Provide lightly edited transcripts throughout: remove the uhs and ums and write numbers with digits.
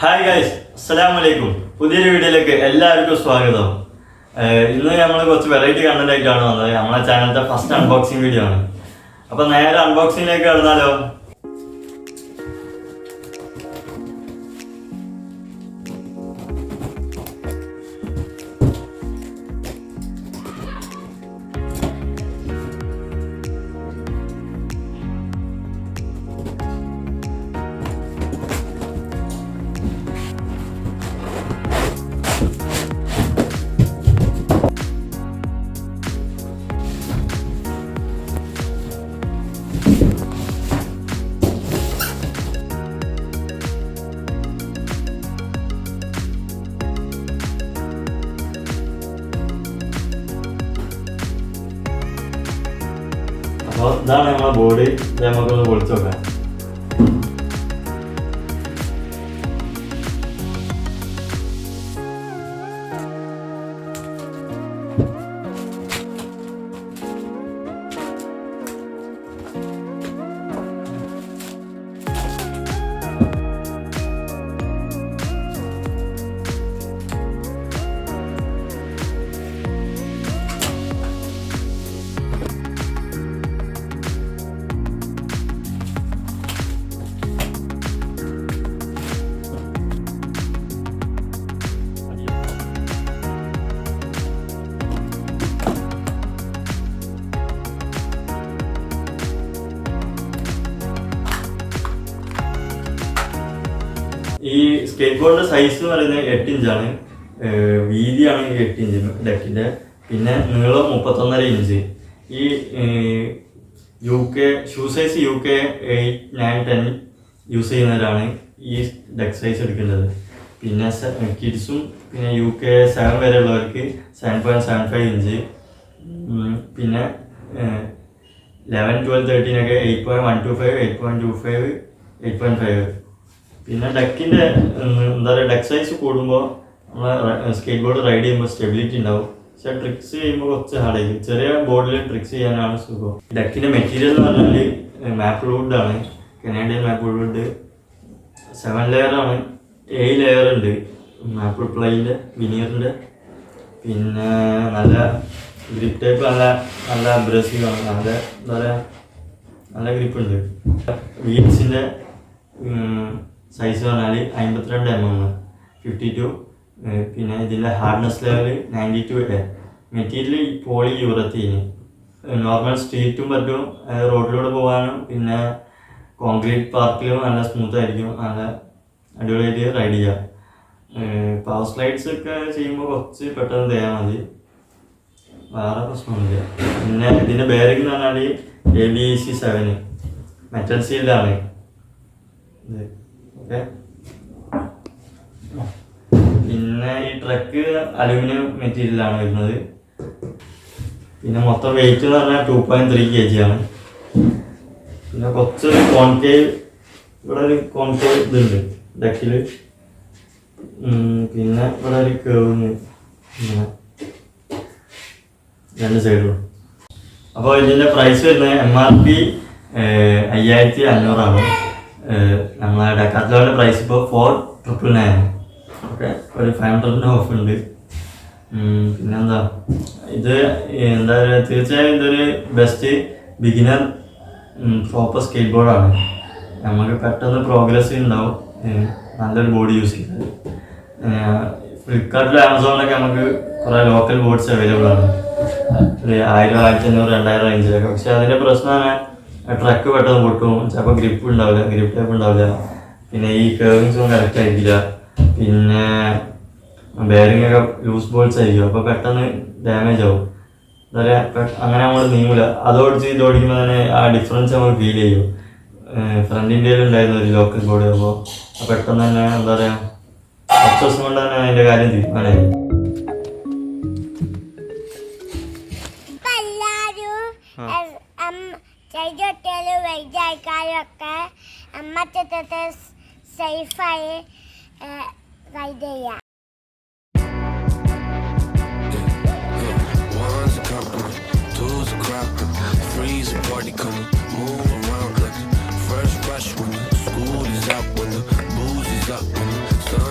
Hi guys, അസ്സലാമു അലൈക്കും. പുതിയൊരു വീഡിയോയിലേക്ക് എല്ലാവർക്കും സ്വാഗതം. ഇന്ന് നമ്മൾ കുറച്ച് വെറൈറ്റി കണ്ടന്റ് ആയിട്ടാണ് വന്നത്. നമ്മളെ ചാനലിന്റെ ഫസ്റ്റ് അൺബോക്സിംഗ് വീഡിയോ ആണ്. അപ്പോൾ നേരെ അൺബോക്സിംഗിലേക്ക് കടന്നാലോ? അപ്പോൾ ഇതാണ് നമ്മളെ ബോഡി. ഇത് നമുക്കൊന്ന് പൊളിച്ചു നോക്കാം. ഈ സ്കേറ്റ് ബോർഡിന്റെ സൈസ് എന്ന് പറയുന്നത് 8 ഇഞ്ചാണ്. വീതിയാണ് 8 ഇഞ്ച് ഡെക്കിന്റെ. പിന്നെ നീളം 31.5 ഇഞ്ച്. ഈ UK shoe size UK 8, 9, 10 use ചെയ്യുന്നവരാണ് ഈ ഡെക്ക് സൈസ് എടുക്കേണ്ടത്. പിന്നെ കിഡ്സും പിന്നെ UK 7 വരെ ഉള്ളവർക്ക് 7.75 ഇഞ്ച്. പിന്നെ 11, 12, 13 ഒക്കെ 8.125, 8.25, 8.5. പിന്നെ ഡെക്കിൻ്റെ എന്താ പറയുക, ഡെക്ക് സൈസ് കൂടുമ്പോൾ നമ്മളെ സ്കേറ്റ് ബോർഡ് റൈഡ് ചെയ്യുമ്പോൾ സ്റ്റെബിലിറ്റി ഉണ്ടാവും. പക്ഷെ ട്രിക്സ് ചെയ്യുമ്പോൾ കുറച്ച് ഹാർഡായിരിക്കും. ചെറിയ ബോർഡിൽ ട്രിക്സ് ചെയ്യാനാണ് സുഖം. ഡെക്കിൻ്റെ മെറ്റീരിയൽ എന്ന് പറഞ്ഞാൽ മാപ്പിൾ വുഡാണ്. കനേഡിയൻ മാപ്പിൾ വുഡ് 7 ലെയറാണ്. 7 ലെയർ ഉണ്ട് മാപ്പിൾ പ്ലൈൻ്റെ വിനീറിൻ്റെ. പിന്നെ നല്ല ഗ്രിപ്പ് ടൈപ്പ്, നല്ല അബ്രസീവാണ്. നല്ല എന്താ പറയുക, നല്ല ഗ്രിപ്പുണ്ട്. വീൽസിൻ്റെ സൈസ് പറഞ്ഞാൽ 52 mm, 52. പിന്നെ ഇതിൻ്റെ hardness level 92. Material polyurethane. Normal സ്ട്രീറ്റും പറ്റും, റോഡിലൂടെ പോകാനും. പിന്നെ കോൺക്രീറ്റ് പാർക്കിലും നല്ല സ്മൂത്ത് ആയിരിക്കും. നല്ല അടിപൊളിയായിട്ട് റൈഡ് ചെയ്യാം. പവർ സ്ലൈഡ്സ് ഒക്കെ ചെയ്യുമ്പോൾ കുറച്ച് പെട്ടെന്ന് തേയാൽ മതി, വേറെ പ്രശ്നമൊന്നുമില്ല. പിന്നെ ഇതിൻ്റെ ബെയറിംഗ് എന്ന് പറഞ്ഞാൽ ABEC 7 മെറ്റൽ സീൽഡാണ്. ഓക്കെ. പിന്നെ ഈ ട്രക്ക് അലൂമിനിയം മെറ്റീരിയലാണ് വരുന്നത്. പിന്നെ മൊത്തം വെയിറ്റ് എന്ന് പറഞ്ഞാൽ 2.3 kg ആണ്. പിന്നെ കുറച്ച് കോൺകേവ്, ഇവിടെ ഒരു കോൺകേവ് ഇതുണ്ട് ഡെക്കിൽ. പിന്നെ ഇവിടെ ഒരു കേവ് രണ്ട് സൈഡിലും. അപ്പോൾ ഇതിൻ്റെ പ്രൈസ് വരുന്നത് MRP 5500 നമ്മളെ ഡെക്കാത്ലോണിൻ്റെ പ്രൈസ് ഇപ്പോൾ 4999. ഓക്കെ, ഒരു 500 ഓഫ് ഉണ്ട്. പിന്നെന്താ, ഇത് എന്താ പറയുക, തീർച്ചയായും ഇതൊരു ബെസ്റ്റ് ബിഗിനർ പ്രോപ്പർ സ്കേറ്റ് ബോർഡാണ്. നമുക്ക് പെട്ടെന്ന് പ്രോഗ്രസ് ഉണ്ടാവും നല്ലൊരു ബോർഡ് യൂസ് ചെയ്തത്. ഫ്ലിപ്കാർട്ടിലും ആമസോണിലൊക്കെ നമുക്ക് കുറേ ലോക്കൽ ബോർഡ്സ് അവൈലബിൾ ആണ്. 1000, 1500, 2000 റേഞ്ചിലൊക്കെ. പക്ഷെ അതിൻ്റെ പ്രശ്നമാണ് ട്രക്ക് പെട്ടെന്ന് പൊട്ടും. ചിലപ്പോൾ ഗ്രിപ്പ് ഉണ്ടാവില്ല, ഗ്രിപ്പ് ടൈപ്പ് ഉണ്ടാവില്ല. പിന്നെ ഈ കേവിങ്സും കറക്റ്റ് ആയിരിക്കില്ല. പിന്നെ ബെയറിംഗ് ഒക്കെ ലൂസ് ബോൾസ് ആയിരിക്കും. അപ്പോൾ പെട്ടെന്ന് ഡാമേജ് ആവും. എന്താ പറയുക, അങ്ങനെ നമ്മൾ നീങ്ങില്ല. അതോടിച്ച് ഇതോടിക്കുമ്പോൾ തന്നെ ആ ഡിഫറൻസ് നമുക്ക് ഫീൽ ചെയ്യും. ഫ്രണ്ടിൻ്റെ ഉണ്ടായിരുന്ന ഒരു ലോക്കൽ ബോർഡ്. അപ്പോൾ പെട്ടെന്ന് തന്നെ എന്താ പറയുക, കുറച്ച് ദിവസം കൊണ്ട് തന്നെ അതിൻ്റെ കാര്യം തീരുമാനമായി. ചെയ്തിട്ടാലും വൈദ്യക്കാരൊക്കെ അമ്മത്തെ സേഫായി റൈഡ് ചെയ്യാം. party coming, move around like the first rush when the school is out, when the booze is up, when the sun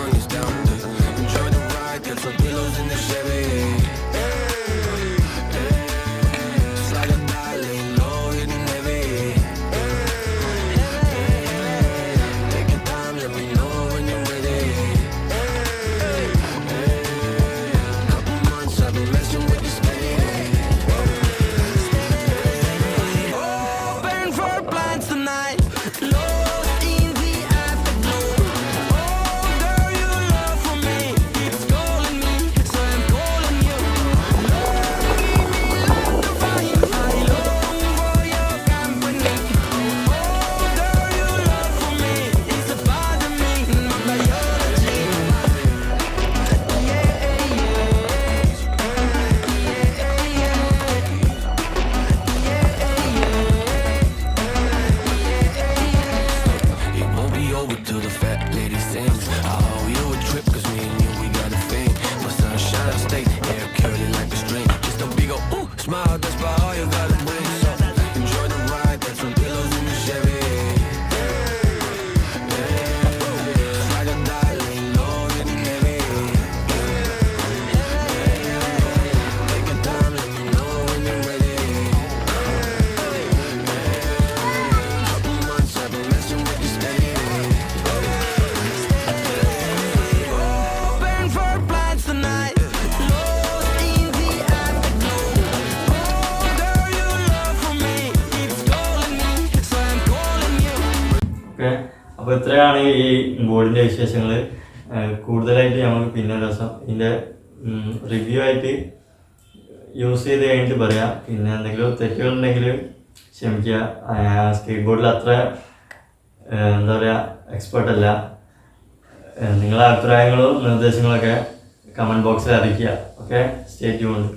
sings. I owe you a trip, cause me and you, we got a thing. My sunshine, I stay hair curly like a string. Just a big ol' ooh, smile, that's about all you gotta bring. So enjoy the ride, got some pillows in the Chevy. Ride or die, lay low in the heavy. Take your time, let me know when you're ready. Couple months, I've been messing with you steady. Open for plans tonight. Lost in the afterglow. Oh, girl, your love for me keeps calling me, so I'm calling you. Okay, അപ്പോൾ ഇത്രയാണ് ഈ ബോർഡിൻ്റെ വിശേഷങ്ങൾ. കൂടുതലായിട്ട് നമുക്ക് പിന്നെ ഒരു ദിവസം ഇതിൻ്റെ റിവ്യൂ ആയിട്ട് യൂസ് ചെയ്ത് കഴിഞ്ഞിട്ട് പറയാം. പിന്നെ എന്തെങ്കിലും തെറ്റുകളുണ്ടെങ്കിൽ ക്ഷമിക്കുക. സ്കേറ്റ് ബോർഡിൽ അത്ര എന്താ പറയുക എക്സ്പേർട്ടല്ല. നിങ്ങളുടെ അഭിപ്രായങ്ങളും നിർദ്ദേശങ്ങളൊക്കെ കമൻറ്റ് ബോക്സിൽ അറിയിക്കുക. Okay, stay tuned.